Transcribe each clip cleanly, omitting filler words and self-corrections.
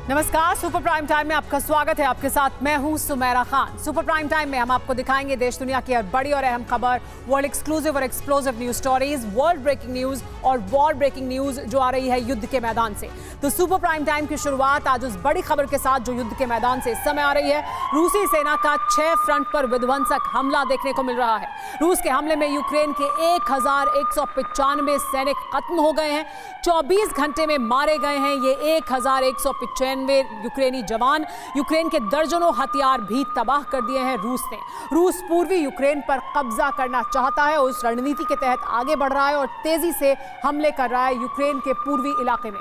नमस्कार, super prime time में आपका स्वागत है। आपके साथ मैं हूं Sumera Khan. Super prime time में हम आपको दिखाएंगे देश दुनिया की हर बड़ी और अहम खबर, वर्ल्ड एक्सक्लूसिव और explosive news stories, world breaking news और वॉर ब्रेकिंग न्यूज जो आ रही है युद्ध के मैदान से। तो सुपर प्राइम टाइम की शुरुआत आज उस बड़ी खबर के साथ जो युद्ध के मैदान से इस समय आ रही है। रूसी सेना का 6 फ्रंट पर विध्वंसक हमला देखने को मिल रहा है। रूस के हमले में यूक्रेन के 1195 सैनिक खत्म हो गए हैं। 24 घंटे में मारे गए हैं ये 1195 यूक्रेनी जवान। यूक्रेन के दर्जनों हथियार भी तबाह कर दिए हैं रूस ने। रूस पूर्वी यूक्रेन पर कब्जा करना चाहता है, उस रणनीति के तहत आगे बढ़ रहा है और तेजी से हमले कर रहा है यूक्रेन के पूर्वी इलाके में।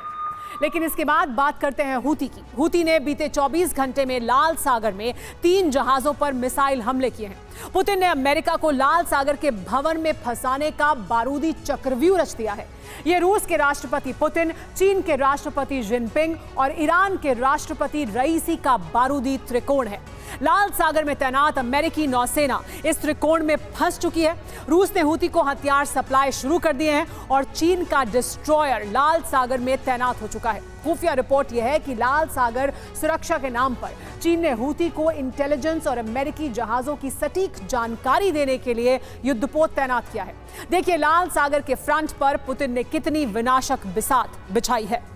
लेकिन इसके बाद बात करते हैं हूती की। हूती ने बीते 24 घंटे में लाल सागर में 3 जहाजों पर मिसाइल हमले किए हैं। पुतिन ने अमेरिका को लाल सागर के भवन में फंसाने का बारूदी चक्रव्यूह रच दिया है। यह रूस के राष्ट्रपति पुतिन, चीन के राष्ट्रपति जिनपिंग और ईरान के राष्ट्रपति रईसी का बारूदी त्रिकोण है। लाल सागर में तैनात अमेरिकी नौसेना इस त्रिकोण में फंस चुकी है। रूस ने हूती को हथियार सप्लाई शुरू कर दिए हैं और चीन का डिस्ट्रॉयर लाल सागर में तैनात हो चुका है। खुफिया रिपोर्ट यह है कि लाल सागर सुरक्षा के नाम पर चीन ने हूती को इंटेलिजेंस और अमेरिकी जहाजों की सटीक जानकारी देने के लिए युद्धपोत तैनात किया है। देखिए लाल सागर के फ्रंट पर पुतिन ने कितनी विनाशक बिसात बिछाई है।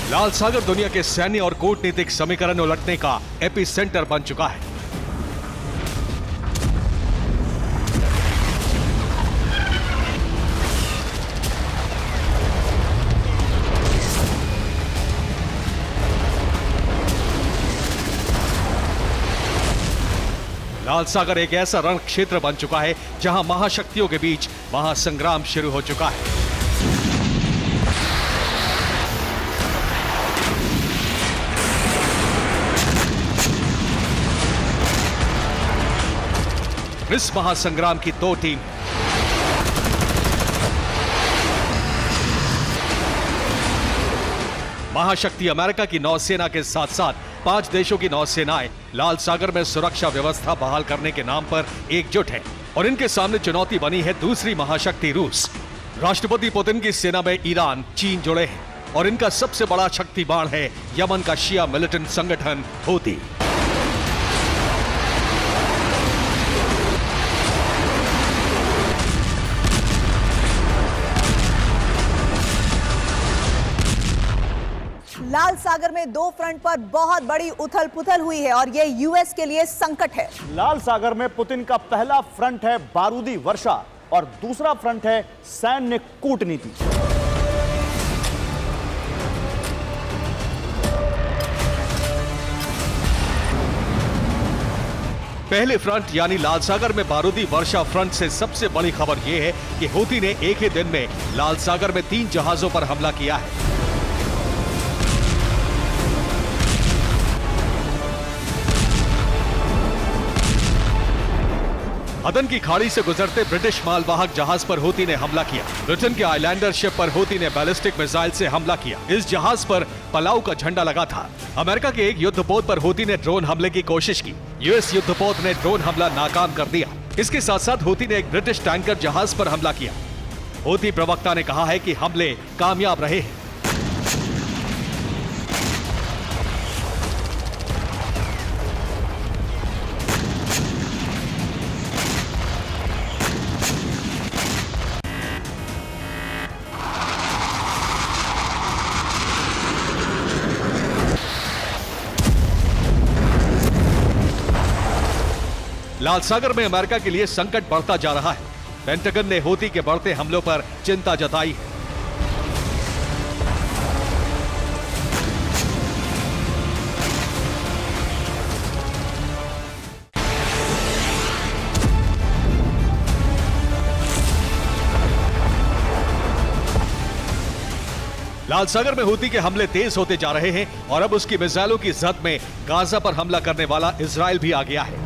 लाल सागर दुनिया के सैन्य और कूटनीतिक समीकरण उलटने का एपिसेंटर बन चुका है। लाल सागर एक ऐसा रण क्षेत्र बन चुका है जहां महाशक्तियों के बीच महासंग्राम शुरू हो चुका है। इस महासंग्राम की 2 टीम महाशक्ति अमेरिका की नौसेना के साथ साथ 5 देशों की नौसेनाएं लाल सागर में सुरक्षा व्यवस्था बहाल करने के नाम पर एकजुट हैं और इनके सामने चुनौती बनी है दूसरी महाशक्ति रूस। राष्ट्रपति पुतिन की सेना में ईरान, चीन जुड़े हैं और इनका सबसे बड़ा शक्ति बाण है यमन का शिया मिलिटेंट संगठन हूती। लाल सागर में 2 फ्रंट पर बहुत बड़ी उथल पुथल हुई है और यह यूएस के लिए संकट है। लाल सागर में पुतिन का पहला फ्रंट है बारूदी वर्षा और दूसरा फ्रंट है सैन्य कूटनीति। पहले फ्रंट यानी लाल सागर में बारूदी वर्षा फ्रंट से सबसे बड़ी खबर यह है कि हूती ने एक ही दिन में लाल सागर में 3 जहाजों पर हमला किया है। अदन की खाड़ी से गुजरते ब्रिटिश मालवाहक जहाज पर हूती ने हमला किया। ब्रिटेन के आइलैंडर शिप पर हूती ने बैलिस्टिक मिसाइल से हमला किया। इस जहाज पर पलाऊ का झंडा लगा था। अमेरिका के एक युद्धपोत पर हूती ने ड्रोन हमले की कोशिश की। यूएस युद्धपोत ने ड्रोन हमला नाकाम कर दिया। इसके साथ साथ हूती ने एक ब्रिटिश टैंकर जहाज पर हमला किया। हूती प्रवक्ता ने कहा है कि हमले कामयाब रहे हैं। लाल सागर में अमेरिका के लिए संकट बढ़ता जा रहा है। पेंटागन ने हूती के बढ़ते हमलों पर चिंता जताई है। लाल सागर में हूती के हमले तेज होते जा रहे हैं और अब उसकी मिसाइलों की जद में गाजा पर हमला करने वाला इजराइल भी आ गया है।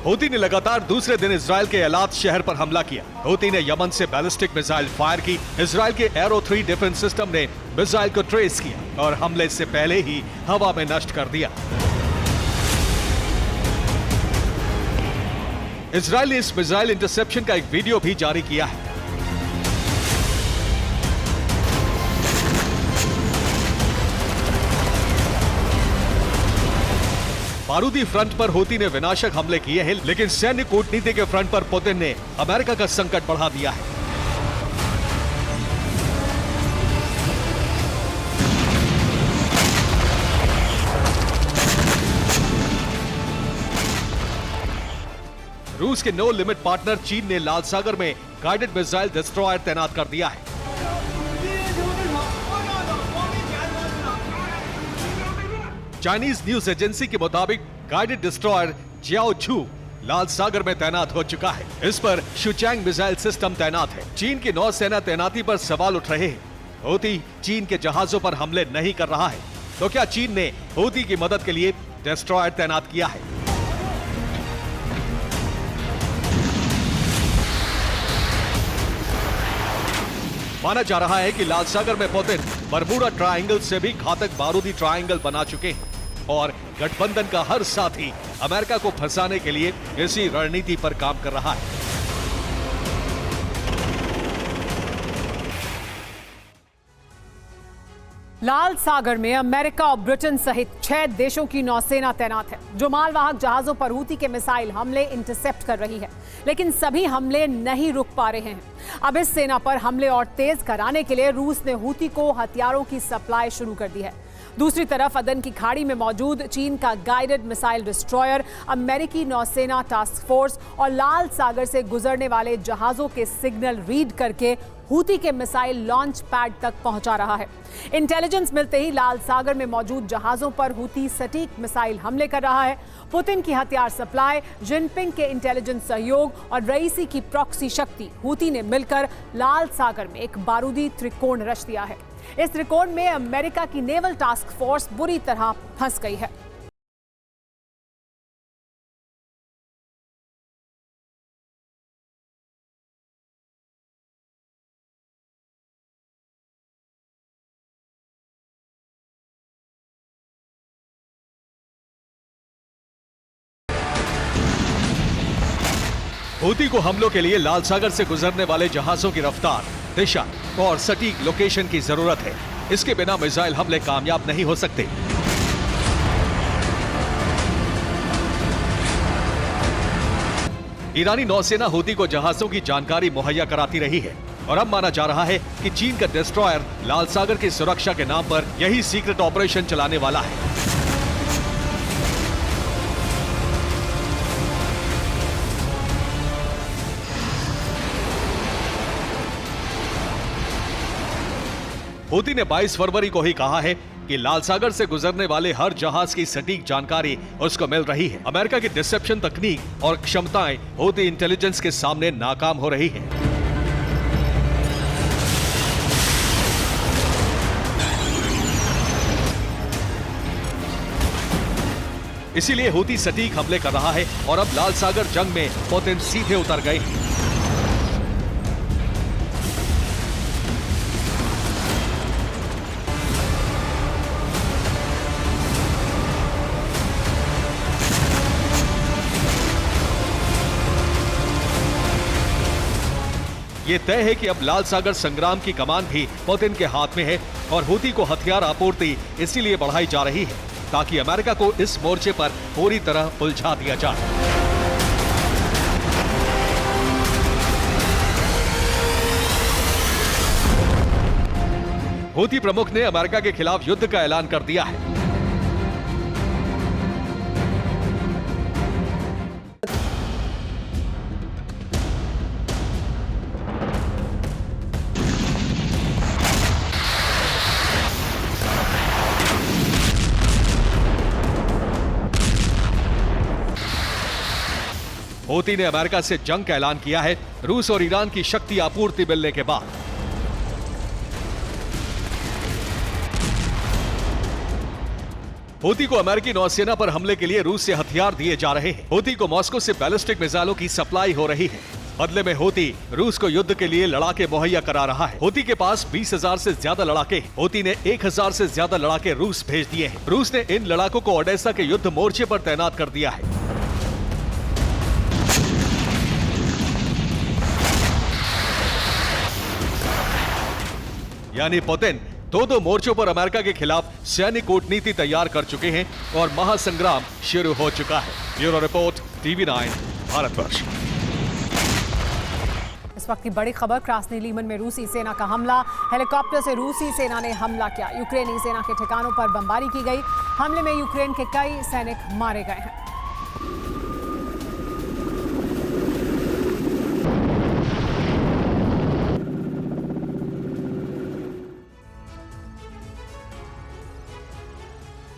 हूती ने लगातार दूसरे दिन इजराइल के एलात शहर पर हमला किया। हूती ने यमन से बैलिस्टिक मिसाइल फायर की। इजराइल के एरो 3 डिफेंस सिस्टम ने मिसाइल को ट्रेस किया और हमले से पहले ही हवा में नष्ट कर दिया। इजराइल ने इस मिसाइल इंटरसेप्शन का एक वीडियो भी जारी किया है। बारूदी फ्रंट पर हूती ने विनाशक हमले किए हैं, लेकिन सैन्य कूटनीति के फ्रंट पर पुतिन ने अमेरिका का संकट बढ़ा दिया है। रूस के नो लिमिट पार्टनर चीन ने लाल सागर में गाइडेड मिसाइल डिस्ट्रॉयर तैनात कर दिया है। चाइनीज न्यूज एजेंसी के मुताबिक गाइडेड डिस्ट्रॉयर जियाओचू लाल सागर में तैनात हो चुका है। इस पर शुचैंग मिसाइल सिस्टम तैनात है। चीन की नौसेना तैनाती पर सवाल उठ रहे हैं। हूती चीन के जहाजों पर हमले नहीं कर रहा है, तो क्या चीन ने हूती की मदद के लिए डिस्ट्रॉयर तैनात किया है? माना जा रहा है कि लाल सागर में पुतिन बरमूडा ट्रायंगल से भी घातक बारूदी ट्रायंगल बना चुके हैं और गठबंधन का हर साथी अमेरिका को फंसाने के लिए इसी रणनीति पर काम कर रहा है। लाल सागर में अमेरिका और ब्रिटेन सहित 6 देशों की नौसेना तैनात है, जो मालवाहक जहाजों पर हूती के मिसाइल हमले इंटरसेप्ट कर रही है। लेकिन सभी हमले नहीं रुक पा रहे हैं। अब इस सेना पर हमले और तेज कराने के लिए रूस ने हूती को हथियारों की सप्लाई शुरू कर दी है। दूसरी तरफ अदन की खाड़ी में मौजूद चीन का गाइडेड मिसाइल डिस्ट्रॉयर अमेरिकी नौसेना टास्क फोर्स और लाल सागर से गुजरने वाले जहाजों के सिग्नल रीड करके हूती के मिसाइल लॉन्च पैड तक पहुंचा रहा है। इंटेलिजेंस मिलते ही लाल सागर में मौजूद जहाजों पर हूती सटीक मिसाइल हमले कर रहा है। पुतिन की हथियार सप्लाई, जिनपिंग के इंटेलिजेंस सहयोग और रईसी की प्रॉक्सी शक्ति हूती ने मिलकर लाल सागर में एक बारूदी त्रिकोण रच दिया है। इस त्रिकोण में अमेरिका की नेवल टास्क फोर्स बुरी तरह फंस गई है। हूती को हमलों के लिए लाल सागर से गुजरने वाले जहाजों की रफ्तार, दिशा और सटीक लोकेशन की जरूरत है। इसके बिना मिसाइल हमले कामयाब नहीं हो सकते। ईरानी नौसेना हूती को जहाजों की जानकारी मुहैया कराती रही है और अब माना जा रहा है कि चीन का डिस्ट्रॉयर लाल सागर की सुरक्षा के नाम पर यही सीक्रेट ऑपरेशन चलाने वाला है। हूती ने 22 फरवरी को ही कहा है कि लाल सागर से गुजरने वाले हर जहाज की सटीक जानकारी उसको मिल रही है। अमेरिका की डिसेप्शन तकनीक और क्षमताएं हूती इंटेलिजेंस के सामने नाकाम हो रही हैं। इसीलिए हूती सटीक हमले कर रहा है और अब लाल सागर जंग में पुतिन सीधे उतर गए हैं। ये तय है कि अब लाल सागर संग्राम की कमान भी पुतिन के हाथ में है और हूती को हथियार आपूर्ति इसीलिए बढ़ाई जा रही है ताकि अमेरिका को इस मोर्चे पर पूरी तरह उलझा दिया जाए। हूती प्रमुख ने अमेरिका के खिलाफ युद्ध का ऐलान कर दिया है। हूती ने अमेरिका से जंग का ऐलान किया है रूस और ईरान की शक्ति आपूर्ति मिलने के बाद। हूती को अमेरिकी नौसेना पर हमले के लिए रूस से हथियार दिए जा रहे हैं। हूती को मॉस्को से बैलिस्टिक मिसाइलों की सप्लाई हो रही है। बदले में हूती रूस को युद्ध के लिए लड़ाके मुहैया करा रहा है। हूती के पास 20,000 से ज्यादा लड़ाके हैं। हूती ने 1,000 से ज्यादा लड़ाके रूस भेज दिए हैं। रूस ने इन लड़ाकों को ओडेसा के युद्ध मोर्चे पर तैनात कर दिया है। यानी पुतिन दो मोर्चों पर अमेरिका के खिलाफ सैन्य कूटनीति तैयार कर चुके हैं और महासंग्राम शुरू हो चुका है। Bureau report, TV9 Bharatvarsh. इस वक्त की बड़ी खबर, क्रास्नी लीमन में रूसी सेना का हमला। हेलीकॉप्टर से रूसी सेना ने हमला किया। यूक्रेनी सेना के ठिकानों पर बमबारी की गई। हमले में यूक्रेन के कई सैनिक मारे गए हैं।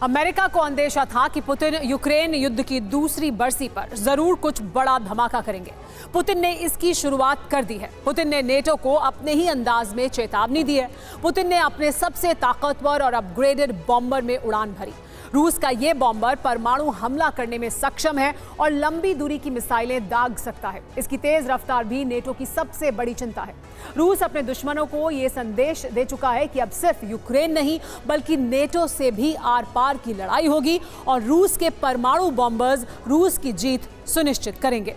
अमेरिका को अंदेशा था कि पुतिन यूक्रेन युद्ध की दूसरी बरसी पर जरूर कुछ बड़ा धमाका करेंगे। पुतिन ने इसकी शुरुआत कर दी है। पुतिन ने नेटो को अपने ही अंदाज में चेतावनी दी है। पुतिन ने अपने सबसे ताकतवर और अपग्रेडेड बॉम्बर में उड़ान भरी। रूस का ये बॉम्बर परमाणु हमला करने में सक्षम है और लंबी दूरी की मिसाइलें दाग सकता है। इसकी तेज रफ्तार भी नेटो की सबसे बड़ी चिंता है। रूस अपने दुश्मनों को ये संदेश दे चुका है कि अब सिर्फ यूक्रेन नहीं बल्कि नेटो से भी आर पार की लड़ाई होगी और रूस के परमाणु बॉम्बर्स रूस की जीत सुनिश्चित करेंगे।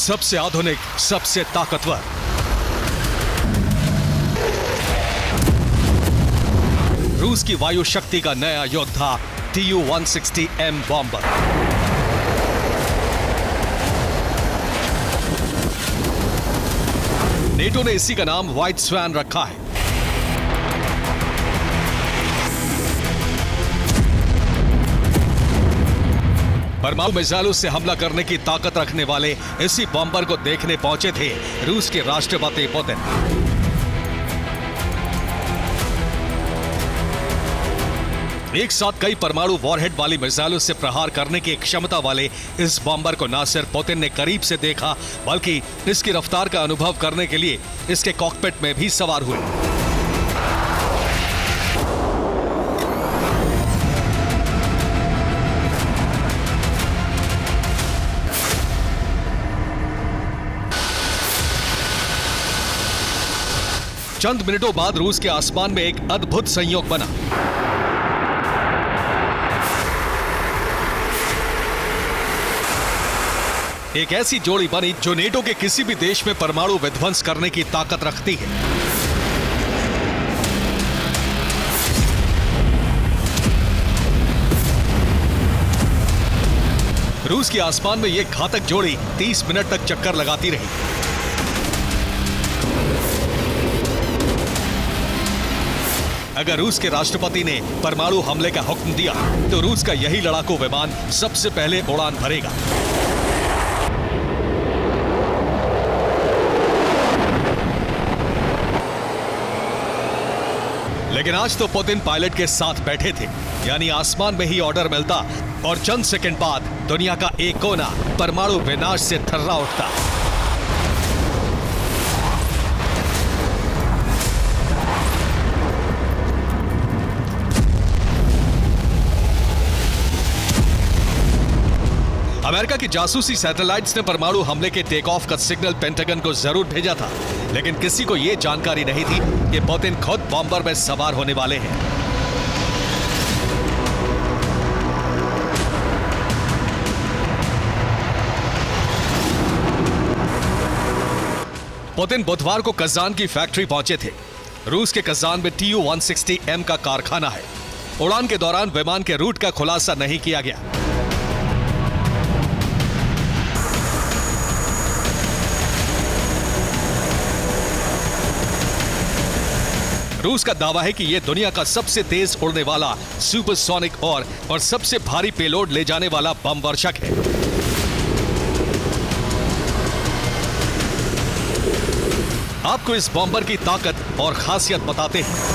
सबसे आधुनिक, सबसे ताकतवर, रूस की वायु शक्ति का नया योद्धा Tu-160M बॉम्बर। नेटो ने इसी का नाम व्हाइट स्वैन रखा है। परमाणु मिसाइलों से हमला करने की ताकत रखने वाले इसी बॉम्बर को देखने पहुंचे थे रूस के राष्ट्रपति पुतिन। एक साथ कई परमाणु वॉरहेड वाली मिसाइलों से प्रहार करने की क्षमता वाले इस बॉम्बर को न सिर्फ पुतिन ने करीब से देखा बल्कि इसकी रफ्तार का अनुभव करने के लिए इसके कॉकपिट में भी सवार हुए। चंद मिनटों बाद रूस के आसमान में एक अद्भुत संयोग बना। एक ऐसी जोड़ी बनी जो नेटो के किसी भी देश में परमाणु विध्वंस करने की ताकत रखती है। रूस के आसमान में यह घातक जोड़ी 30 मिनट तक चक्कर लगाती रही। अगर रूस के राष्ट्रपति ने परमाणु हमले का हुक्म दिया तो रूस का यही लड़ाकू विमान सबसे पहले उड़ान भरेगा। लेकिन आज तो पुतिन पायलट के साथ बैठे थे, यानी आसमान में ही ऑर्डर मिलता और चंद सेकंड बाद दुनिया का एक कोना परमाणु विनाश से थर्रा उठता। अमेरिका की जासूसी सैटेलाइट्स ने परमाणु हमले के टेक ऑफ का सिग्नल पेंटागन को जरूर भेजा था, लेकिन किसी को यह जानकारी नहीं थी कि पुतिन खुद बॉम्बर में सवार होने वाले हैं। पुतिन बुधवार को कजान की फैक्ट्री पहुंचे थे। रूस के कजान में Tu-160M का कारखाना है। उड़ान के दौरान विमान के रूट का खुलासा नहीं किया गया। रूस का दावा है कि यह दुनिया का सबसे तेज उड़ने वाला सुपरसोनिक और सबसे भारी पेलोड ले जाने वाला बम वर्षक है। आपको इस बॉम्बर की ताकत और खासियत बताते हैं।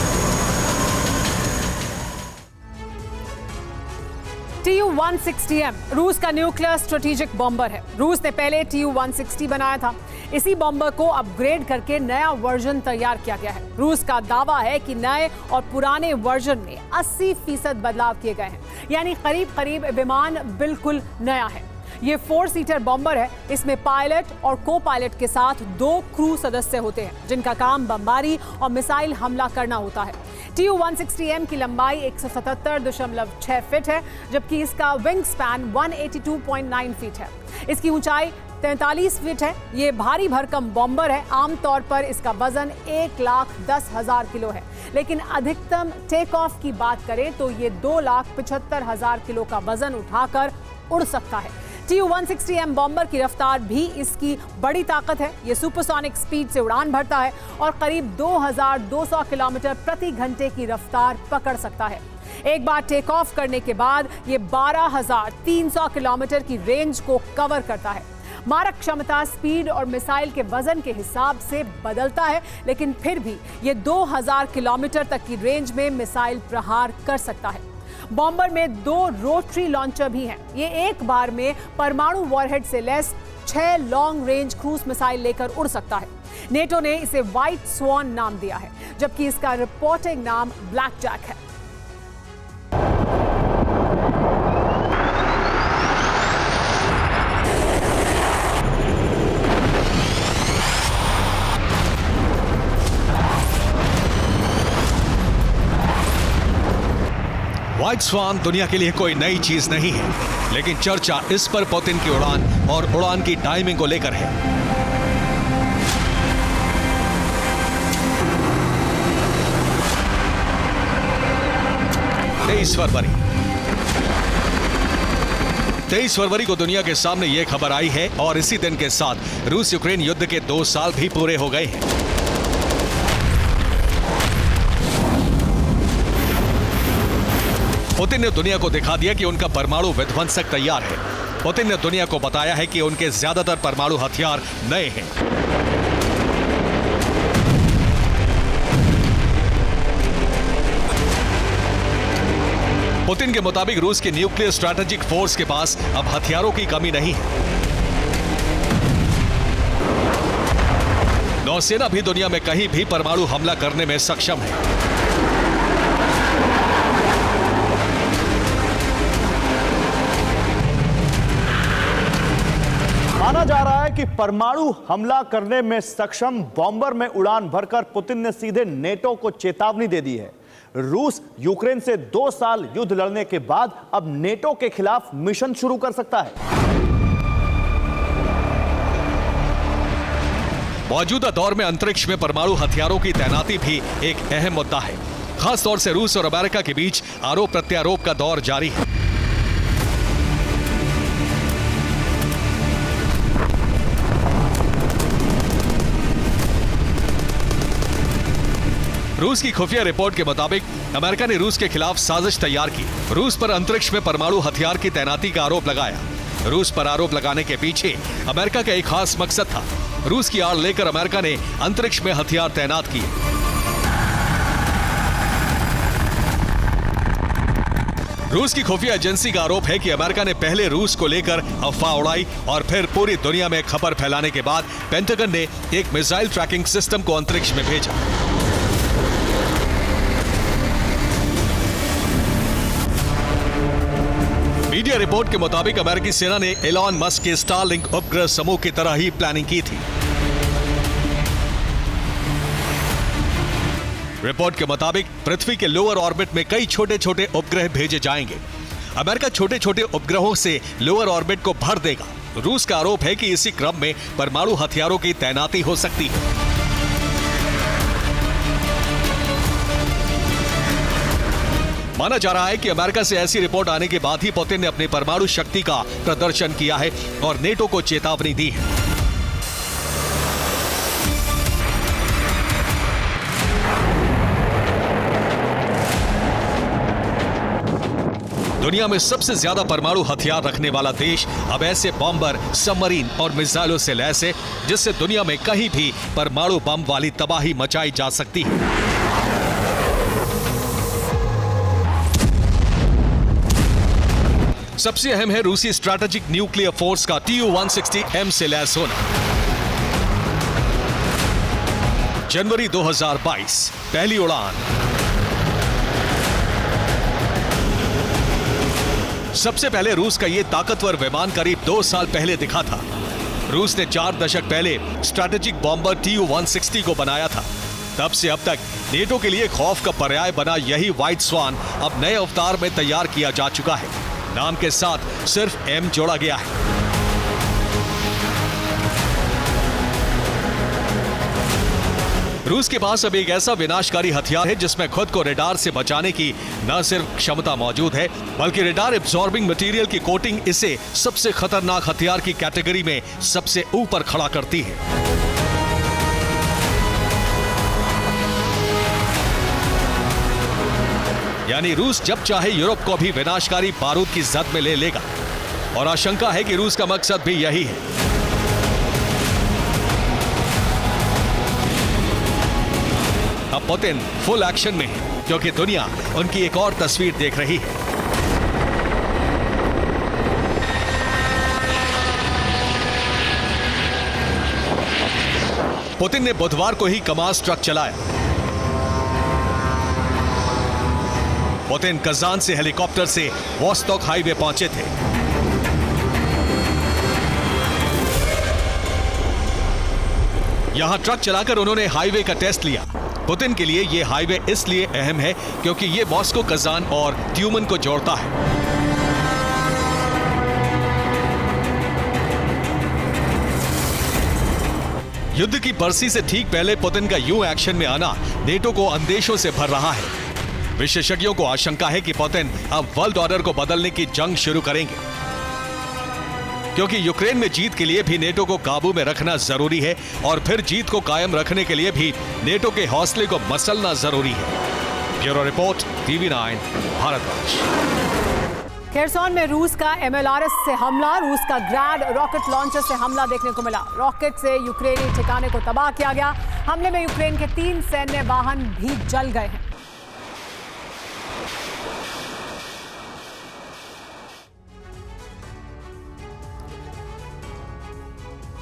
Tu-160M रूस का न्यूक्लियर स्ट्रेटेजिक बॉम्बर है। रूस ने पहले Tu-160 बनाया था। इसी बॉम्बर को अपग्रेड करके नया वर्जन तैयार किया गया है। रूस का दावा है कि नए और पुराने वर्जन में 80% बदलाव किए गए हैं, यानी करीब करीब विमान बिल्कुल नया है। ये 4 सीटर बॉम्बर है। इसमें पायलट और को पायलट के साथ 2 क्रू सदस्य होते हैं, जिनका काम बमबारी और मिसाइल हमला करना होता है। Tu-160M की लंबाई 177.6 फीट है, जबकि इसका विंग स्पैन 182.9 फीट है। इसकी ऊंचाई 43 फीट है। ये भारी भरकम बॉम्बर है। आमतौर पर इसका वजन 1,10,000 किलो है, लेकिन अधिकतम टेक ऑफ की बात करें तो ये 2,75,000 किलो का वजन उठाकर उड़ सकता है। Tu-160M बॉम्बर की रफ्तार भी इसकी बड़ी ताकत है। ये सुपरसोनिक स्पीड से उड़ान भरता है और करीब 2,200 किलोमीटर प्रति घंटे की रफ्तार पकड़ सकता है। एक बार टेक ऑफ करने के बाद ये 12,300 किलोमीटर की रेंज को कवर करता है। मारक क्षमता स्पीड और मिसाइल के वजन के हिसाब से बदलता है, लेकिन फिर भी ये 2,000 किलोमीटर तक की रेंज में मिसाइल प्रहार कर सकता है। बॉम्बर में 2 रोटरी लॉन्चर भी हैं। ये एक बार में परमाणु वॉरहेड से lace 6 long range cruise missile लेकर उड़ सकता है। नेटो ने इसे व्हाइट स्वॉन नाम दिया है, जबकि इसका रिपोर्टिंग नाम ब्लैक जैक है। व्हाइट स्वान दुनिया के लिए कोई नई चीज नहीं है, लेकिन चर्चा इस पर पुतिन की उड़ान और उड़ान की टाइमिंग को लेकर है। तेईस फरवरी को दुनिया के सामने यह खबर आई है और इसी दिन के साथ रूस यूक्रेन युद्ध के 2 साल भी पूरे हो गए हैं। पुतिन ने दुनिया को दिखा दिया कि उनका परमाणु विध्वंसक तैयार है। पुतिन ने दुनिया को बताया है कि उनके ज्यादातर परमाणु हथियार नए हैं। पुतिन के मुताबिक रूस की न्यूक्लियर स्ट्रैटेजिक फोर्स के पास अब हथियारों की कमी नहीं है। नौसेना भी दुनिया में कहीं भी परमाणु हमला करने में सक्षम है। माना जा रहा है कि परमाणु हमला करने में सक्षम बॉम्बर में उड़ान भरकर पुतिन ने सीधे नेटो को चेतावनी दे दी है। रूस यूक्रेन से 2 साल युद्ध लड़ने के बाद अब नेटो के खिलाफ मिशन शुरू कर सकता है। मौजूदा दौर में अंतरिक्ष में परमाणु हथियारों की तैनाती भी एक अहम मुद्दा है। खास तौर से रूस और अमेरिका के बीच आरोप प्रत्यारोप का दौर जारी है। रूस की खुफिया रिपोर्ट के मुताबिक अमेरिका ने रूस के खिलाफ साजिश तैयार की। रूस पर अंतरिक्ष में परमाणु हथियार की तैनाती का आरोप लगाया। रूस पर आरोप लगाने के पीछे अमेरिका का एक खास मकसद था। रूस की आड़ लेकर अमेरिका ने अंतरिक्ष में हथियार तैनात किए। रूस की खुफिया एजेंसी का आरोप है कि अमेरिका ने पहले रूस को लेकर अफवाह उड़ाई और फिर पूरी दुनिया में खबर फैलाने के बाद पेंटागन ने एक मिसाइल ट्रैकिंग सिस्टम को अंतरिक्ष में भेजा। मीडिया रिपोर्ट के मुताबिक अमेरिकी सेना ने एलॉन मस्क के स्टारलिंक उपग्रह समूह की तरह ही प्लानिंग की थी। रिपोर्ट के मुताबिक पृथ्वी के लोअर ऑर्बिट में कई छोटे छोटे उपग्रह भेजे जाएंगे। अमेरिका छोटे छोटे उपग्रहों से लोअर ऑर्बिट को भर देगा। रूस का आरोप है कि इसी क्रम में परमाणु हथियारों की तैनाती हो सकती है। माना जा रहा है कि अमेरिका से ऐसी रिपोर्ट आने के बाद ही पुतिन ने अपनी परमाणु शक्ति का प्रदर्शन किया है और नेटो को चेतावनी दी है। दुनिया में सबसे ज्यादा परमाणु हथियार रखने वाला देश अब ऐसे बॉम्बर, सबमरीन और मिसाइलों से लैस है जिससे दुनिया में कहीं भी परमाणु बम वाली तबाही मचाई जा सकती है। सबसे अहम है रूसी स्ट्रैटेजिक न्यूक्लियर फोर्स का Tu-160M से लैस होना। जनवरी 2022 पहली उड़ान। सबसे पहले रूस का यह ताकतवर विमान करीब 2 साल पहले दिखा था। रूस ने 4 दशक पहले स्ट्रैटेजिक बॉम्बर Tu-160 को बनाया था। तब से अब तक नेटो के लिए खौफ का पर्याय बना यही व्हाइट स्वान अब नए अवतार में तैयार किया जा चुका है। नाम के साथ सिर्फ M जोड़ा गया है। रूस के पास अब एक ऐसा विनाशकारी हथियार है जिसमें खुद को रडार से बचाने की न सिर्फ क्षमता मौजूद है, बल्कि रडार एब्जॉर्बिंग मटेरियल की कोटिंग इसे सबसे खतरनाक हथियार की कैटेगरी में सबसे ऊपर खड़ा करती है। यानी रूस जब चाहे यूरोप को भी विनाशकारी बारूद की जद में ले लेगा और आशंका है कि रूस का मकसद भी यही है। अब पुतिन फुल एक्शन में है क्योंकि दुनिया उनकी एक और तस्वीर देख रही है। पुतिन ने बुधवार को ही कमास ट्रक चलाया। पुतिन कजान से हेलीकॉप्टर से वोस्टॉक हाईवे पहुंचे थे। यहां ट्रक चलाकर उन्होंने हाईवे का टेस्ट लिया। पुतिन के लिए यह हाईवे इसलिए अहम है क्योंकि यह मॉस्को, कजान और ट्यूमन को जोड़ता है। युद्ध की बरसी से ठीक पहले पुतिन का यूं एक्शन में आना नेटो को अंदेशों से भर रहा है। विशेषज्ञों को आशंका है कि पुतिन अब वर्ल्ड ऑर्डर को बदलने की जंग शुरू करेंगे, क्योंकि यूक्रेन में जीत के लिए भी नेटो को काबू में रखना जरूरी है और फिर जीत को कायम रखने के लिए भी नेटो के हौसले को मसलना जरूरी है। Bureau report, TV9 Bharatvarsh. Kherson में रूस का MLRS से हमला, रूस का ग्रैड रॉकेट लॉन्चर से हमला देखने को मिला। रॉकेट से यूक्रेनी ठिकाने को तबाह किया गया। हमले में यूक्रेन के 3 सैन्य वाहन भी जल गए हैं।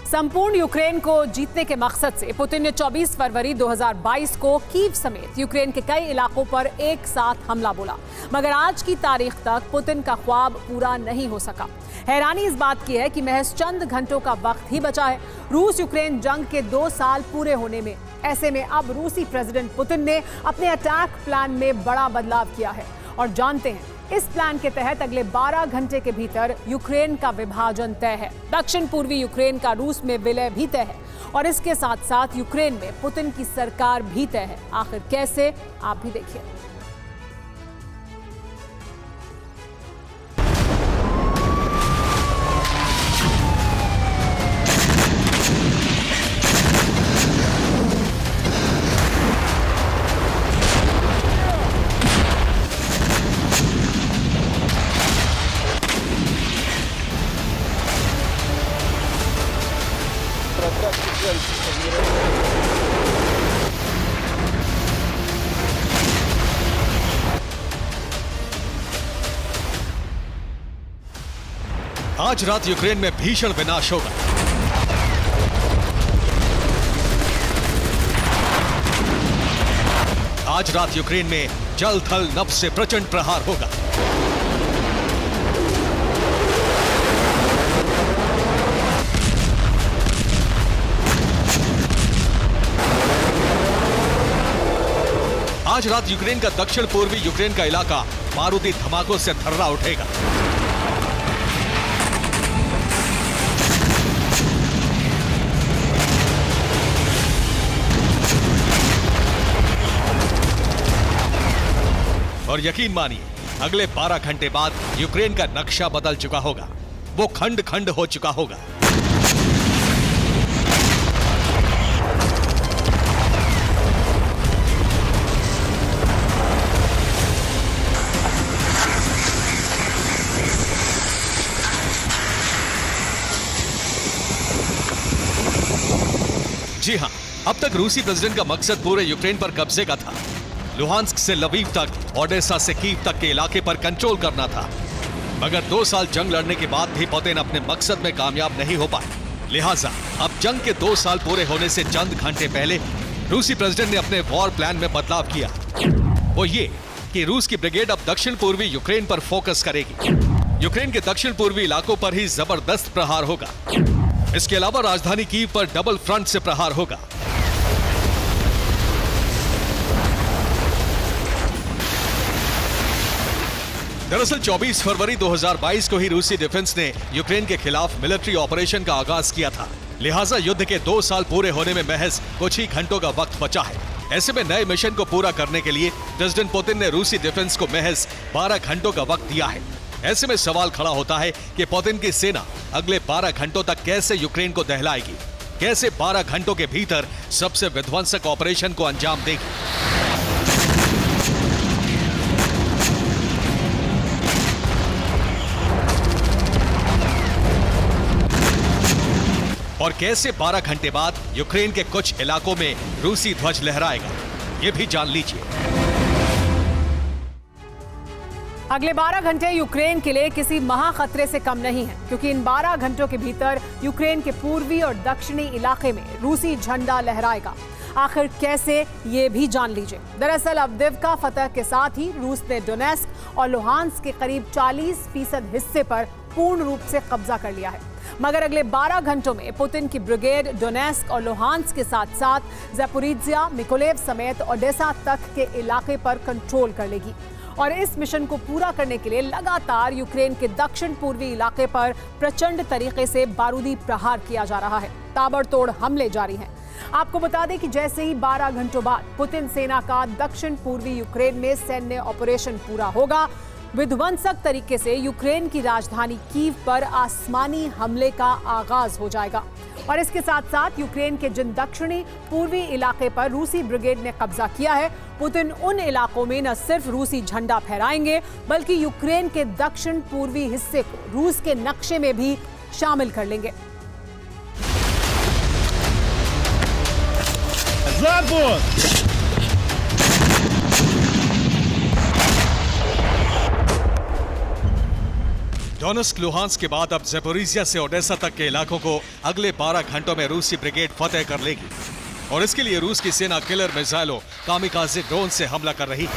संपूर्ण यूक्रेन को जीतने के मकसद से पुतिन ने 24 फरवरी 2022 को कीव समेत यूक्रेन के कई इलाकों पर एक साथ हमला बोला, मगर आज की तारीख तक पुतिन का ख्वाब पूरा नहीं हो सका। हैरानी इस बात की है कि महज चंद घंटों का वक्त ही बचा है रूस यूक्रेन जंग के 2 साल पूरे होने में। ऐसे में अब रूसी प्रेसिडेंट पुतिन ने अपने अटैक प्लान में बड़ा बदलाव किया है और जानते हैं इस प्लान के तहत अगले 12 घंटे के भीतर यूक्रेन का विभाजन तय है। दक्षिण पूर्वी यूक्रेन का रूस में विलय भी तय है और इसके साथ साथ यूक्रेन में पुतिन की सरकार भी तय है। आखिर कैसे, आप भी देखिए। आज रात यूक्रेन में भीषण विनाश होगा। आज रात यूक्रेन में जल थल नभ से प्रचंड प्रहार होगा। आज रात यूक्रेन का दक्षिण पूर्वी यूक्रेन का इलाका बारूदी धमाकों से थर्रा उठेगा। और यकीन मानिए, अगले 12 घंटे बाद यूक्रेन का नक्शा बदल चुका होगा। वो खंड खंड हो चुका होगा। जी हां, अब तक रूसी प्रेसिडेंट का मकसद पूरे यूक्रेन पर कब्जे का था। लुहांस्क से लवीव तक, ओडेसा से कीव तक के इलाके पर कंट्रोल करना था। मगर 2 साल जंग लड़ने के बाद भी पुतिन अपने मकसद में कामयाब नहीं हो पाए। लिहाजा अब जंग के 2 साल पूरे होने से चंद घंटे पहले रूसी प्रेसिडेंट ने अपने वॉर प्लान में बदलाव किया। वो ये कि रूस की ब्रिगेड अब दक्षिण पूर्वी यूक्रेन पर फोकस करेगी। यूक्रेन के दक्षिण पूर्वी इलाकों पर ही जबरदस्त प्रहार होगा। इसके अलावा राजधानी कीव पर डबल फ्रंट से प्रहार होगा। दरअसल 24 फरवरी 2022 को ही रूसी डिफेंस ने यूक्रेन के खिलाफ मिलिट्री ऑपरेशन का आगाज किया था। लिहाजा युद्ध के 2 साल पूरे होने में महज कुछ ही घंटों का वक्त बचा है। ऐसे में नए मिशन को पूरा करने के लिए प्रेसिडेंट पुतिन ने रूसी डिफेंस को महज 12 घंटों का वक्त दिया है। ऐसे में सवाल खड़ा होता है कि पुतिन की सेना अगले 12 घंटों तक कैसे यूक्रेन को दहलाएगी, कैसे 12 घंटों के भीतर सबसे विध्वंसक ऑपरेशन को अंजाम देगी। और कैसे 12 घंटे बाद यूक्रेन के कुछ इलाकों में रूसी ध्वज लहराएगा, ये भी जान लीजिए। अगले 12 घंटे यूक्रेन के लिए किसी महाखतरे से कम नहीं है, क्योंकि इन 12 घंटों के भीतर यूक्रेन के पूर्वी और दक्षिणी इलाके में रूसी झंडा लहराएगा। आखिर कैसे, ये भी जान लीजिए। दरअसल अवदिव्का फतह के साथ ही रूस ने डोनेस्क और लुहांस्क के करीब 40% हिस्से पर पूर्ण रूप से कब्जा कर लिया है। मगर अगले 12 घंटों में पुतिन की ब्रिगेड डोनेस्क और लुहांस्क के साथ साथ ज़पोरिज्जिया, मिकोलेव समेत ओडेसा तक के इलाके पर कंट्रोल कर लेगी। और इस मिशन को पूरा करने के लिए लगातार यूक्रेन के दक्षिण पूर्वी इलाके पर प्रचंड तरीके से बारूदी प्रहार किया जा रहा है। ताबड़तोड़ हमले जारी हैं। आपको बता दें कि जैसे ही 12 घंटों बाद पुतिन सेना का दक्षिण पूर्वी यूक्रेन में सैन्य ऑपरेशन पूरा होगा, विध्वंसक तरीके से यूक्रेन की राजधानी कीव पर आसमानी हमले का आगाज हो जाएगा। और इसके साथ साथ यूक्रेन के जिन दक्षिणी पूर्वी इलाके पर रूसी ब्रिगेड ने कब्जा किया है, पुतिन उन इलाकों में न सिर्फ रूसी झंडा फहराएंगे, बल्कि यूक्रेन के दक्षिण पूर्वी हिस्से को रूस के नक्शे में भी शामिल कर लेंगे। डोनेस्क, लुहांस्क के बाद अब ज़पोरिज्जिया से ओडेसा तक के इलाकों को अगले 12 घंटों में रूसी ब्रिगेड फतेह कर लेगी। और इसके लिए रूस की सेना किलर मिसाइलों, कामिकाज़े ड्रोन से हमला कर रही है।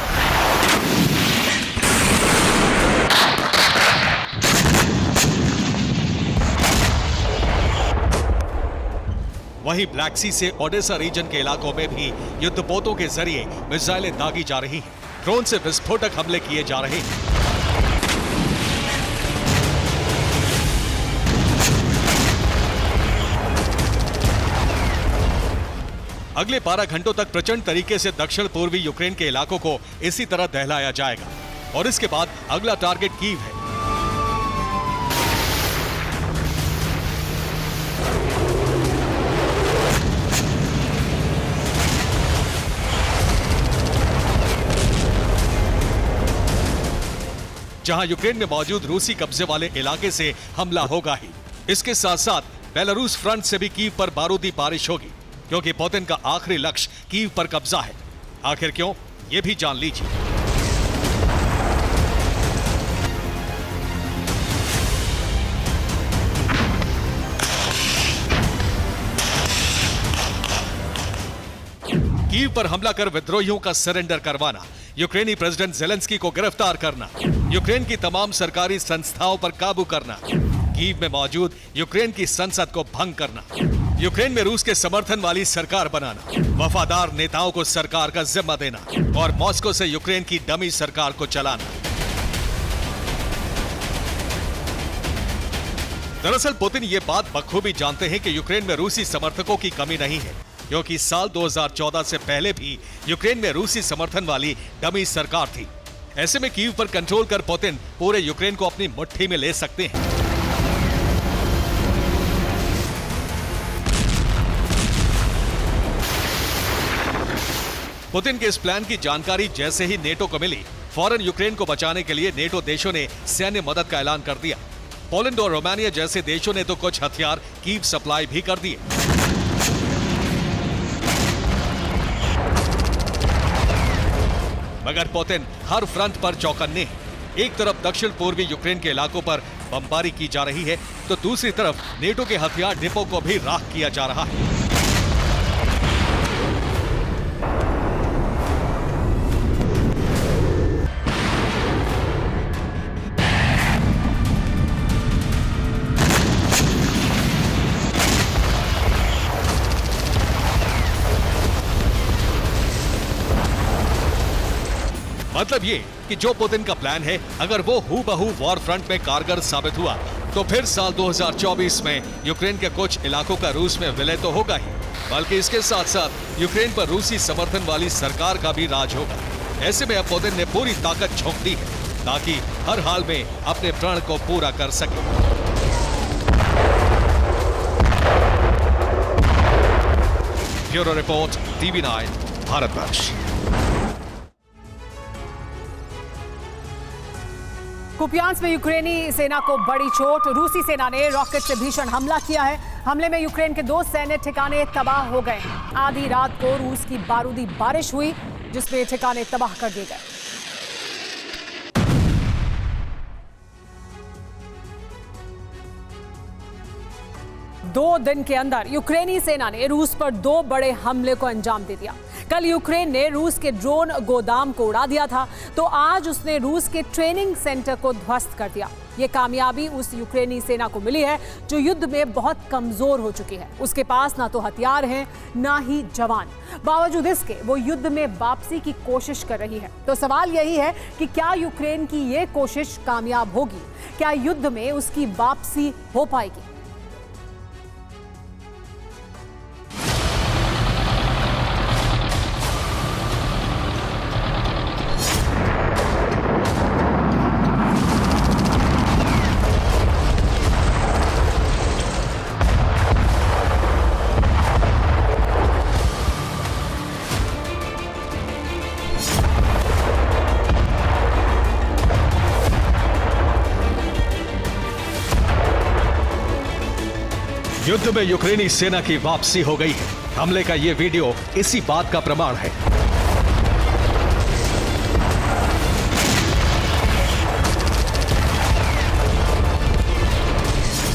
वहीं ब्लैक सी से ओडेसा रीजन के इलाकों में भी युद्धपोतों के जरिए मिसाइलें दागी जा रही हैं। ड्रोन से विस्फोटक हमले किए जा रहे हैं। अगले 12 घंटों तक प्रचंड तरीके से दक्षिण पूर्वी यूक्रेन के इलाकों को इसी तरह दहलाया जाएगा। और इसके बाद अगला टारगेट कीव है। जहां यूक्रेन में मौजूद रूसी कब्जे वाले इलाके से हमला होगा ही, इसके साथ साथ बेलारूस फ्रंट से भी कीव पर बारूदी बारिश होगी, क्योंकि पुतिन का आखिरी लक्ष्य कीव पर कब्जा है। आखिर क्यों, यह भी जान लीजिए। कीव पर हमला कर विद्रोहियों का सरेंडर करवाना, यूक्रेनी प्रेसिडेंट ज़ेलेंस्की को गिरफ्तार करना, यूक्रेन की तमाम सरकारी संस्थाओं पर काबू करना, कीव में मौजूद यूक्रेन की संसद को भंग करना, यूक्रेन में रूस के समर्थन वाली सरकार बनाना, वफादार नेताओं को सरकार का जिम्मा देना और मॉस्को से यूक्रेन की डमी सरकार को चलाना। दरअसल पुतिन ये बात बखूबी जानते हैं कि यूक्रेन में रूसी समर्थकों की कमी नहीं है, क्योंकि साल 2014 से पहले भी यूक्रेन में रूसी समर्थन वाली डमी सरकार थी। ऐसे में कीव पर कंट्रोल कर पुतिन पूरे यूक्रेन को अपनी मुट्ठी में ले सकते हैं। पुतिन के इस प्लान की जानकारी जैसे ही नेटो को मिली, फौरन यूक्रेन को बचाने के लिए नेटो देशों ने सैन्य मदद का ऐलान कर दिया। पोलैंड और रोमानिया जैसे देशों ने तो कुछ हथियार कीव सप्लाई भी कर दिए। मगर पुतिन हर फ्रंट पर चौकन्ने हैं। एक तरफ दक्षिण पूर्वी यूक्रेन के इलाकों पर बमबारी की जा रही है, तो दूसरी तरफ नेटो के हथियार डिपो को भी राख किया जा रहा है। मतलब ये कि जो पुतिन का प्लान है, अगर वो हूबहू वॉर फ्रंट में कारगर साबित हुआ तो फिर साल 2024 में यूक्रेन के कुछ इलाकों का रूस में विलय तो होगा ही, बल्कि इसके साथ साथ यूक्रेन पर रूसी समर्थन वाली सरकार का भी राज होगा। ऐसे में अब पुतिन ने पूरी ताकत झोंक दी है ताकि हर हाल में अपने प्रण को पूरा कर सके। Bureau report, TV9, Bharatvarsh. कुपियांस में यूक्रेनी सेना को बड़ी चोट। रूसी सेना ने रॉकेट से भीषण हमला किया है। हमले में यूक्रेन के 2 सैन्य ठिकाने तबाह हो गए। आधी रात को रूस की बारूदी बारिश हुई जिसमें ठिकाने तबाह कर दिए गए। दो दिन के अंदर यूक्रेनी सेना ने रूस पर 2 बड़े हमले को अंजाम दे दिया। कल यूक्रेन ने रूस के ड्रोन गोदाम को उड़ा दिया था, तो आज उसने रूस के ट्रेनिंग सेंटर को ध्वस्त कर दिया। ये कामयाबी उस यूक्रेनी सेना को मिली है जो युद्ध में बहुत कमजोर हो चुकी है। उसके पास ना तो हथियार हैं, ना ही जवान। बावजूद इसके वो युद्ध में वापसी की कोशिश कर रही है। तो सवाल यही है कि क्या यूक्रेन की ये कोशिश कामयाब होगी? क्या युद्ध में उसकी वापसी हो पाएगी? युद्ध में यूक्रेनी सेना की वापसी हो गई है। हमले का ये वीडियो इसी बात का प्रमाण है।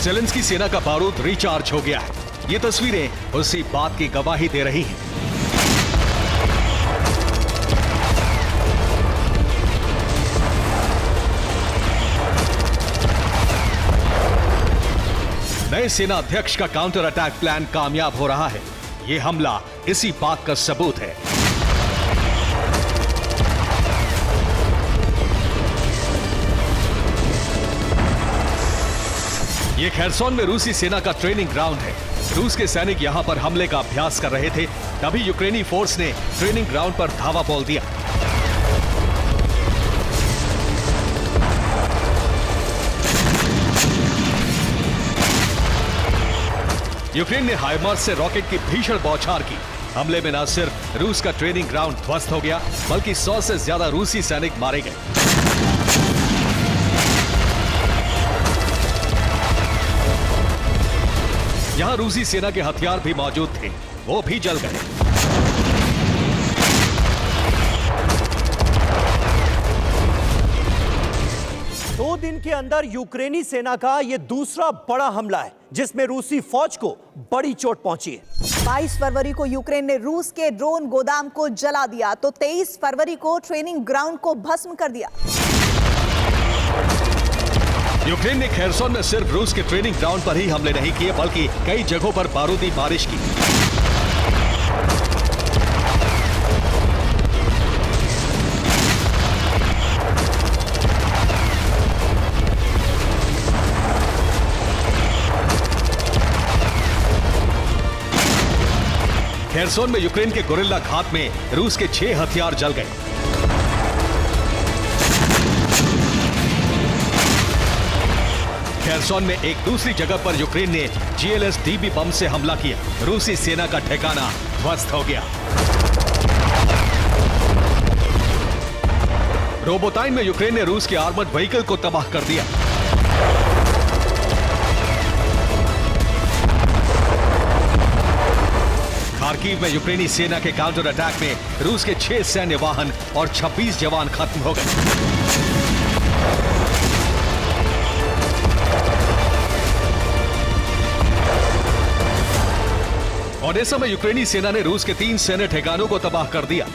ज़ेलेंस्की सेना का बारूद रिचार्ज हो गया है। ये तस्वीरें उसी बात की गवाही दे रही हैं। नए सेना अध्यक्ष का काउंटर अटैक प्लान कामयाब हो रहा है। यह हमला इसी बात का सबूत है। ये खेरसोन में रूसी सेना का ट्रेनिंग ग्राउंड है। रूस के सैनिक यहां पर हमले का अभ्यास कर रहे थे, तभी यूक्रेनी फोर्स ने ट्रेनिंग ग्राउंड पर धावा बोल दिया। यूक्रेन ने हाइमार्स से रॉकेट की भीषण बौछार की। हमले में न सिर्फ रूस का ट्रेनिंग ग्राउंड ध्वस्त हो गया, बल्कि 100 से ज्यादा रूसी सैनिक मारे गए। यहां रूसी सेना के हथियार भी मौजूद थे, वो भी जल गए। दो दिन के अंदर यूक्रेनी सेना का यह दूसरा बड़ा हमला है जिसमें रूसी फौज को बड़ी चोट पहुंची है। 22 फरवरी को यूक्रेन ने रूस के ड्रोन गोदाम को जला दिया, तो 23 फरवरी को ट्रेनिंग ग्राउंड को भस्म कर दिया। यूक्रेन ने खेरसोन में सिर्फ रूस के ट्रेनिंग ग्राउंड पर ही हमले नहीं किए, बल्कि कई जगहों पर बारूदी बारिश की। खेरसोन में यूक्रेन के गोरिल्ला घात में रूस के 6 हथियार जल गए। खेरसोन में एक दूसरी जगह पर यूक्रेन ने GLSDB बम से हमला किया। रूसी सेना का ठिकाना ध्वस्त हो गया। रोबोटाइन में यूक्रेन ने रूस के आर्मर्ड व्हीकल को तबाह कर दिया। खार्किव में यूक्रेनी सेना के काउंटर अटैक में रूस के 6 सैन्य वाहन और 26 जवान खत्म हो गए। ओडेसा में यूक्रेनी सेना ने रूस के 3 सैन्य ठिकानों को तबाह कर दिया।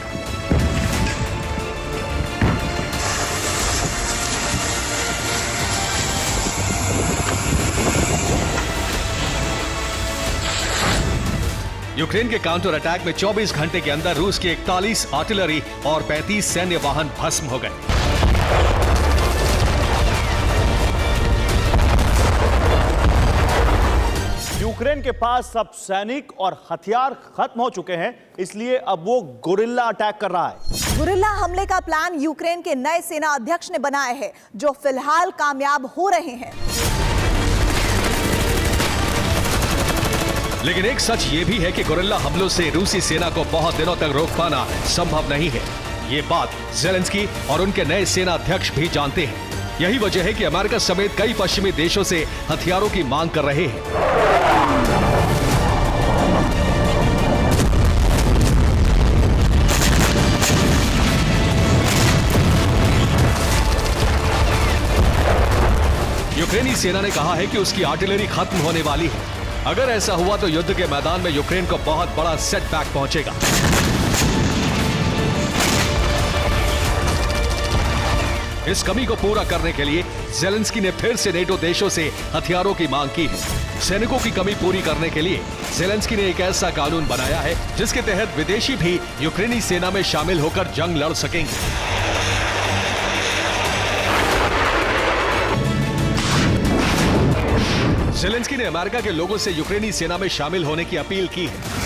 यूक्रेन के काउंटर अटैक में 24 घंटे के अंदर रूस की 41 आर्टिलरी और 35 सैन्य वाहन भस्म हो गए। यूक्रेन के पास सब सैनिक और हथियार खत्म हो चुके हैं, इसलिए अब वो गोरिल्ला अटैक कर रहा है। गुरिल्ला हमले का प्लान यूक्रेन के नए सेना अध्यक्ष ने बनाया है, जो फिलहाल कामयाब हो रहे हैं। लेकिन एक सच ये भी है कि गोरिल्ला हमलों से रूसी सेना को बहुत दिनों तक रोक पाना संभव नहीं है। ये बात ज़ेलेंस्की और उनके नए सेना अध्यक्ष भी जानते हैं। यही वजह है कि अमेरिका समेत कई पश्चिमी देशों से हथियारों की मांग कर रहे हैं। यूक्रेनी सेना ने कहा है कि उसकी आर्टिलरी खत्म होने वाली है। अगर ऐसा हुआ तो युद्ध के मैदान में यूक्रेन को बहुत बड़ा सेटबैक पहुंचेगा। इस कमी को पूरा करने के लिए ज़ेलेंस्की ने फिर से नेटो देशों से हथियारों की मांग की है। सैनिकों की कमी पूरी करने के लिए ज़ेलेंस्की ने एक ऐसा कानून बनाया है जिसके तहत विदेशी भी यूक्रेनी सेना में शामिल होकर जंग लड़ सकेंगे। ज़ेलेंस्की ने अमेरिका के लोगों से यूक्रेनी सेना में शामिल होने की अपील की है।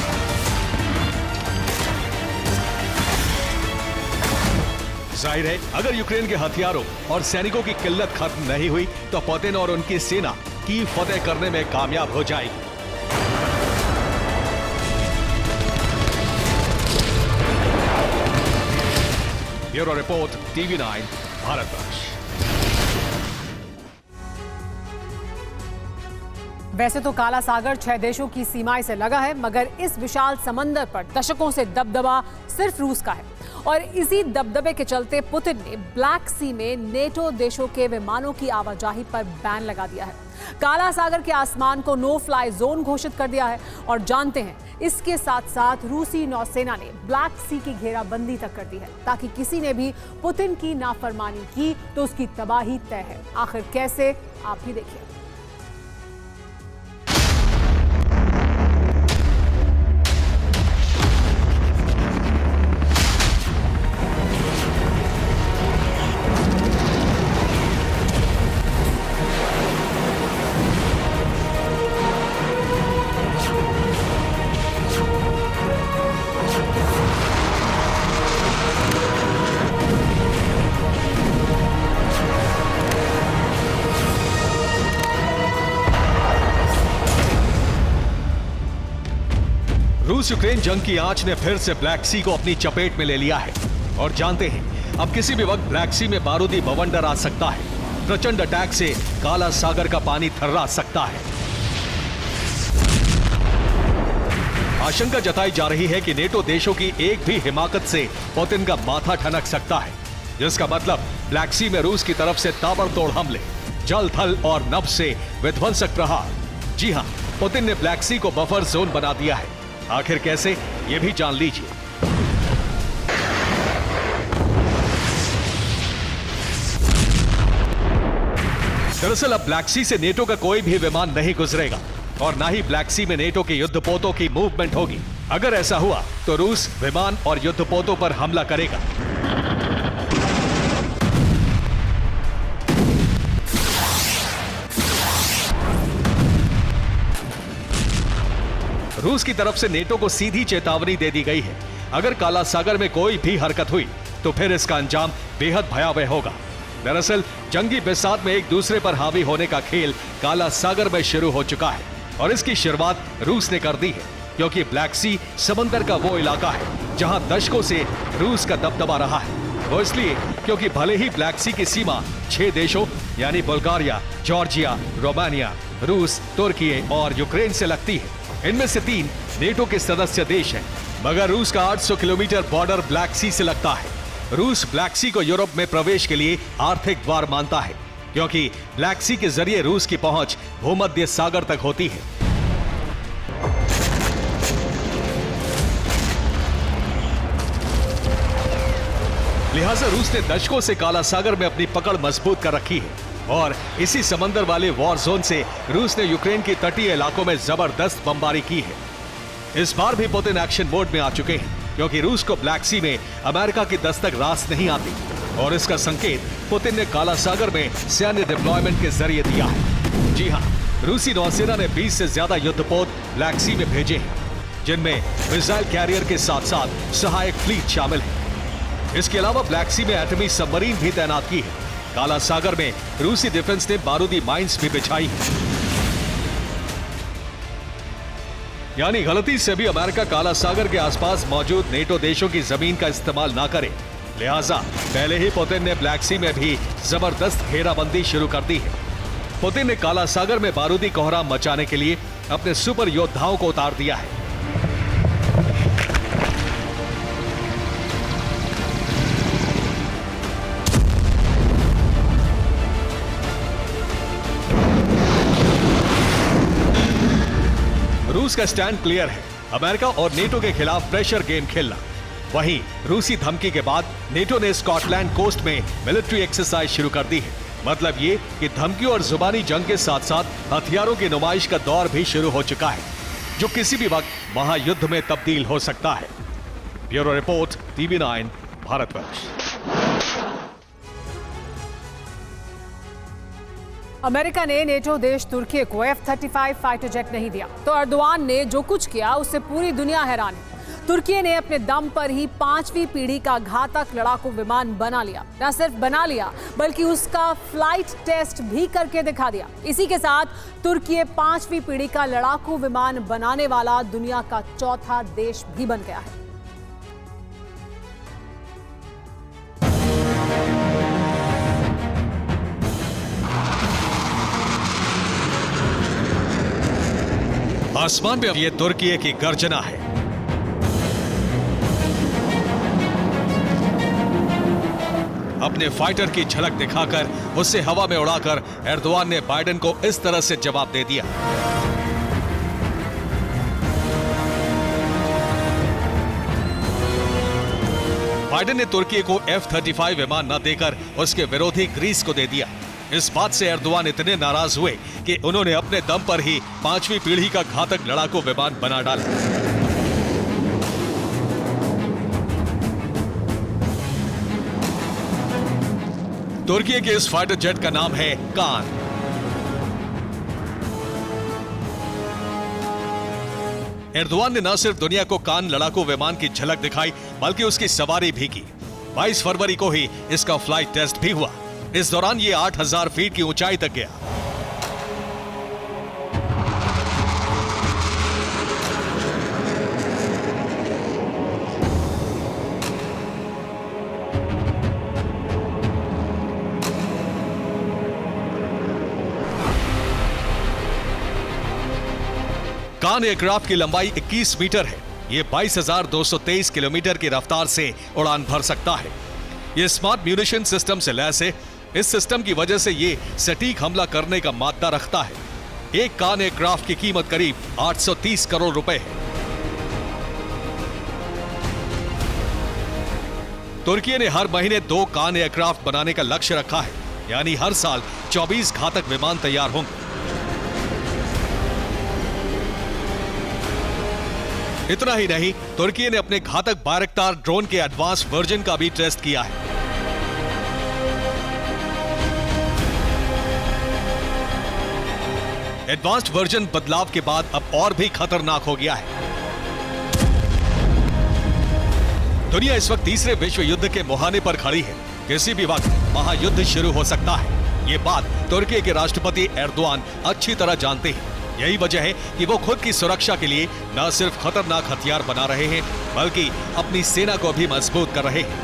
जाहिर है, अगर यूक्रेन के हथियारों और सैनिकों की किल्लत खत्म नहीं हुई तो पुतिन और उनकी सेना कीव फतेह करने में कामयाब हो जाएगी। Bureau report, TV9, Bharatvarsh. वैसे तो काला सागर 6 देशों की सीमाएं से लगा है, मगर इस विशाल समंदर पर दशकों से दबदबा सिर्फ रूस का है। और इसी दबदबे के चलते पुतिन ने ब्लैक सी में नेटो देशों के विमानों की आवाजाही पर बैन लगा दिया है। काला सागर के आसमान को नो फ्लाई जोन घोषित कर दिया है। और जानते हैं, इसके साथ साथ रूसी नौसेना ने ब्लैक सी की घेराबंदी तक कर दी है, ताकि किसी ने भी पुतिन की नाफरमानी की तो उसकी तबाही तय है। आखिर कैसे, आप ही देखिए। रूस यूक्रेन जंग की आंच ने फिर से ब्लैक सी को अपनी चपेट में ले लिया है। और जानते हैं, अब किसी भी वक्त ब्लैक सी में बारूदी बवंडर आ सकता है। प्रचंड अटैक से काला सागर का पानी थर्रा सकता है। आशंका जताई जा रही है कि नेटो देशों की एक भी हिमाकत से पुतिन का माथा ठनक सकता है, जिसका मतलब ब्लैक सी में रूस की तरफ से ताबड़तोड़ हमले, जल थल और नभ से विध्वंसक प्रहार। जी हां, पुतिन ने ब्लैक सी को बफर जोन बना दिया है। आखिर कैसे, ये भी जान लीजिए। दरअसल अब ब्लैक सी से नेटो का कोई भी विमान नहीं गुजरेगा और ना ही ब्लैक सी में नेटो के युद्धपोतों की मूवमेंट होगी। अगर ऐसा हुआ तो रूस विमान और युद्धपोतों पर हमला करेगा। रूस की तरफ से नेटो को सीधी चेतावनी दे दी गई है। अगर काला सागर में कोई भी हरकत हुई तो फिर इसका अंजाम बेहद भयावह होगा। दरअसल जंगी बिसात में एक दूसरे पर हावी होने का खेल काला सागर में शुरू हो चुका है और इसकी शुरुआत रूस ने कर दी है, क्योंकि ब्लैक सी समंदर का वो इलाका है जहां दशकों से रूस का दबदबा रहा है। वो इसलिए क्योंकि भले ही ब्लैक सी की सीमा 6 देशों यानी बुल्गारिया, जॉर्जिया, रोमानिया, रूस, तुर्की और यूक्रेन से लगती है, इनमें से 3 नेटो के सदस्य देश हैं, मगर रूस का 800 किलोमीटर बॉर्डर ब्लैक सी से लगता है। रूस ब्लैक सी को यूरोप में प्रवेश के लिए आर्थिक द्वार मानता है, क्योंकि ब्लैक सी के जरिए रूस की पहुंच भूमध्य सागर तक होती है। लिहाजा रूस ने दशकों से काला सागर में अपनी पकड़ मजबूत कर रखी है और इसी समंदर वाले वॉर जोन से रूस ने यूक्रेन की तटीय इलाकों में जबरदस्त बमबारी की है। इस बार भी पुतिन एक्शन मोड में आ चुके हैं, क्योंकि रूस को ब्लैक सी में अमेरिका की दस्तक रास नहीं आती और इसका संकेत पुतिन ने काला सागर में सैन्य डिप्लॉयमेंट के जरिए दिया है। जी हां, रूसी नौसेना ने 20 से ज्यादा युद्धपोत ब्लैक सी में भेजे हैं, जिनमें मिसाइल कैरियर के साथ साथ सहायक फ्लीट शामिल है। इसके अलावा ब्लैक सी में एटमी सबमरीन भी तैनात की है। काला सागर में रूसी डिफेंस ने बारूदी माइंस भी बिछाई है। यानी गलती से भी अमेरिका काला सागर के आसपास मौजूद नेटो देशों की जमीन का इस्तेमाल ना करे। लिहाजा पहले ही पुतिन ने ब्लैक सी में भी जबरदस्त घेराबंदी शुरू कर दी है। पुतिन ने काला सागर में बारूदी कोहराम मचाने के लिए अपने सुपर योद्धाओं को उतार दिया है। रूस का स्टैंड क्लियर है, अमेरिका और नेटो के खिलाफ प्रेशर गेम खेलना। वहीं रूसी धमकी के बाद नेटो ने स्कॉटलैंड कोस्ट में मिलिट्री एक्सरसाइज शुरू कर दी है। मतलब ये कि धमकी और जुबानी जंग के साथ साथ हथियारों की नुमाइश का दौर भी शुरू हो चुका है, जो किसी भी वक्त महायुद्ध में तब्दील हो सकता है। Bureau report, TV9 Bharatvarsh. America ने नेटो देश तुर्की को F-35 फाइटर जेट नहीं दिया, तो अर्दोआन ने जो कुछ किया उससे पूरी दुनिया हैरान है। तुर्की ने अपने दम पर ही 5वीं पीढ़ी का घातक लड़ाकू विमान बना लिया। न सिर्फ बना लिया, बल्कि उसका फ्लाइट टेस्ट भी करके दिखा दिया। इसी के साथ तुर्की 5वीं पीढ़ी का लड़ाकू विमान बनाने वाला दुनिया का चौथा देश भी बन गया है। आसमान में अब ये तुर्की की गर्जना है। अपने फाइटर की झलक दिखाकर उसे हवा में उड़ाकर एर्दोआन ने बाइडेन को इस तरह से जवाब दे दिया। बाइडेन ने तुर्की को F-35 विमान न देकर उसके विरोधी ग्रीस को दे दिया। इस बात से एर्दोआन इतने नाराज हुए कि उन्होंने अपने दम पर ही 5वीं पीढ़ी का घातक लड़ाकू विमान बना डाला। तुर्की के इस फाइटर जेट का नाम है कान। एर्दोआन ने न सिर्फ दुनिया को कान लड़ाकू विमान की झलक दिखाई, बल्कि उसकी सवारी भी की। 22 फरवरी को ही इसका फ्लाइट टेस्ट भी हुआ। इस दौरान ये 8000 फीट की ऊंचाई तक गया। कान एयरक्राफ्ट की लंबाई 21 मीटर है। ये 22,223 किलोमीटर की रफ्तार से उड़ान भर सकता है। ये स्मार्ट म्यूनिशन सिस्टम से लैस है। इस सिस्टम की वजह से ये सटीक हमला करने का मादा रखता है। एक कान एयरक्राफ्ट की कीमत करीब 830 करोड़ रुपए है। तुर्की ने हर महीने 2 कान एयरक्राफ्ट बनाने का लक्ष्य रखा है, यानी हर साल 24 घातक विमान तैयार होंगे। इतना ही नहीं, तुर्की ने अपने घातक बायरक्तार ड्रोन के एडवांस वर्जन का भी टेस्ट किया है। एडवांस्ड वर्जन बदलाव के बाद अब और भी खतरनाक हो गया है। दुनिया इस वक्त तीसरे विश्व युद्ध के मुहाने पर खड़ी है। किसी भी वक्त महायुद्ध शुरू हो सकता है। ये बात तुर्की के राष्ट्रपति एर्दोआन अच्छी तरह जानते हैं। यही वजह है कि वो खुद की सुरक्षा के लिए न सिर्फ खतरनाक हथियार बना रहे हैं, बल्कि अपनी सेना को भी मजबूत कर रहे हैं।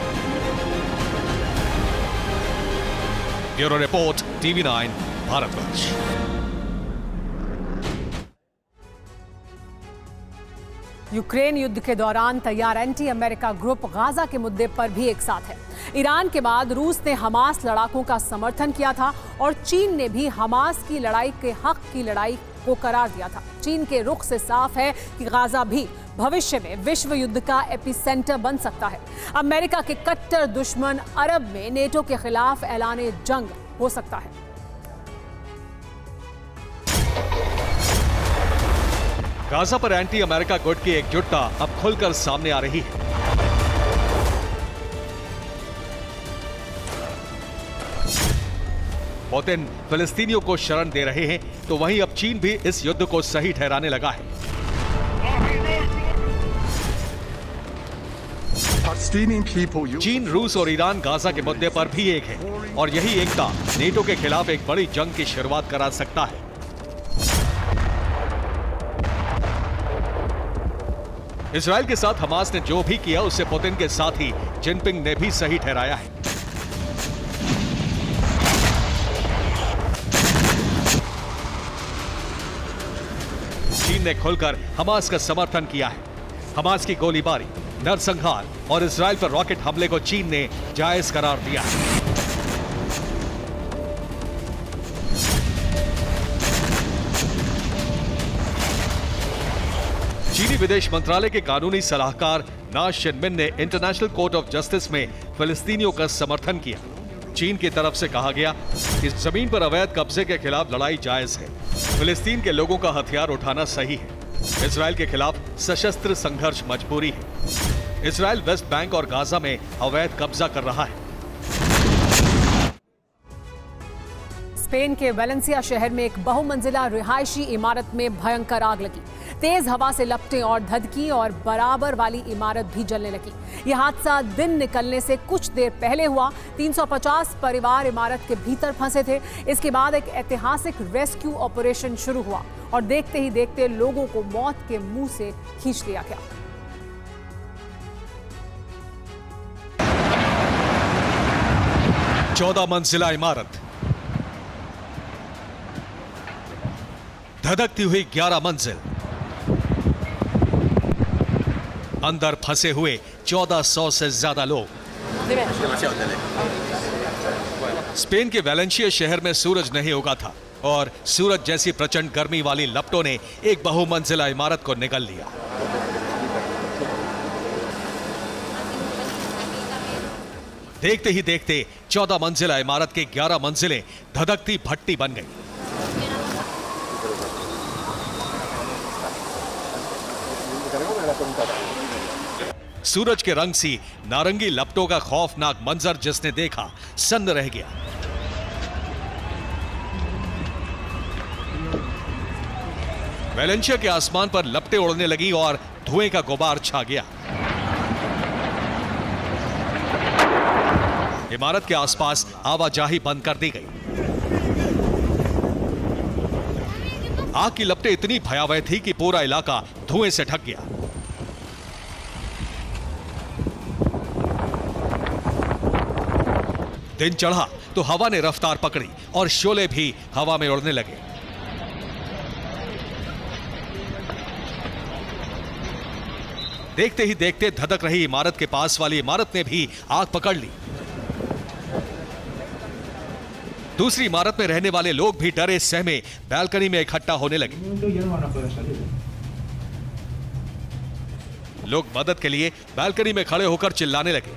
Bureau report, TV9 Bharatvarsh. Ukraine युद्ध के दौरान तैयार एंटी अमेरिका ग्रुप गाजा के मुद्दे पर भी एक साथ है। ईरान के बाद रूस ने हमास लड़ाकों का समर्थन किया था और चीन ने भी हमास की लड़ाई के हक की लड़ाई को करार दिया था। चीन के रुख से साफ है कि गाजा भी भविष्य में विश्व युद्ध का एपिसेंटर बन सकता है। अमेरिका के कट्टर दुश्मन अरब में नेटो के खिलाफ ऐलाने जंग हो सकता है। गाजा पर एंटी अमेरिका गुट की एकजुटता अब खुलकर सामने आ रही है। पुतिन फिलिस्तीनियों को शरण दे रहे हैं, तो वहीं अब चीन भी इस युद्ध को सही ठहराने लगा है। चीन, रूस और ईरान गाजा के मुद्दे पर भी एक है और यही एकता नेटो के खिलाफ एक बड़ी जंग की शुरुआत करा सकता है। इजराइल के साथ हमास ने जो भी किया उसे पुतिन के साथ ही जिनपिंग ने भी सही ठहराया है। चीन ने खुलकर हमास का समर्थन किया है। हमास की गोलीबारी, नरसंहार और इजराइल पर रॉकेट हमले को चीन ने जायज करार दिया है। चीनी विदेश मंत्रालय के कानूनी सलाहकार ना शिनमिन ने इंटरनेशनल कोर्ट ऑफ जस्टिस में फिलिस्तीनियों का समर्थन किया। चीन की तरफ से कहा गया कि जमीन पर अवैध कब्जे के खिलाफ लड़ाई जायज है। फिलिस्तीन के लोगों का हथियार उठाना सही है। इजराइल के खिलाफ सशस्त्र संघर्ष मजबूरी है। इजराइल वेस्ट बैंक और गाजा में अवैध कब्जा कर रहा है। स्पेन के वेलेंसिया शहर में एक बहुमंजिला रिहायशी इमारत में भयंकर आग लगी। तेज हवा से लपटें और धधकी और बराबर वाली इमारत भी जलने लगी। यह हादसा दिन निकलने से कुछ देर पहले हुआ। 350 परिवार इमारत के भीतर फंसे थे। इसके बाद एक ऐतिहासिक रेस्क्यू ऑपरेशन शुरू हुआ और देखते ही देखते लोगों को मौत के मुंह से खींच लिया गया। चौदह मंजिला इमारत, धधकती हुई 11 मंजिल, अंदर फंसे हुए 1400 से ज्यादा लोग। स्पेन के वेलेंसिया शहर में सूरज नहीं उगा था और सूरज जैसी प्रचंड गर्मी वाली लपटों ने एक बहुमंजिला इमारत को निगल लिया। देखते ही देखते 14 मंजिला इमारत के 11 मंजिलें धधकती भट्टी बन गई। सूरज के रंग सी नारंगी लपटों का खौफनाक मंजर जिसने देखा सन्न रह गया। वेलेंसिया के आसमान पर लपटें उड़ने लगी और धुएं का गुबार छा गया। इमारत के आसपास आवाजाही बंद कर दी गई। आग की लपटें इतनी भयावह थी कि पूरा इलाका धुएं से ढक गया। दिन चढ़ा तो हवा ने रफ्तार पकड़ी और शोले भी हवा में उड़ने लगे। देखते ही देखते धधक रही इमारत के पास वाली इमारत ने भी आग पकड़ ली। दूसरी इमारत में रहने वाले लोग भी डरे सहमे बालकनी में इकट्ठा होने लगे। लोग मदद के लिए बालकनी में खड़े होकर चिल्लाने लगे।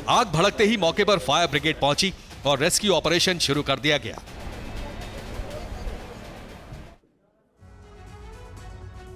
आग भड़कते ही मौके पर फायर ब्रिगेड पहुंची और रेस्क्यू ऑपरेशन शुरू कर दिया गया।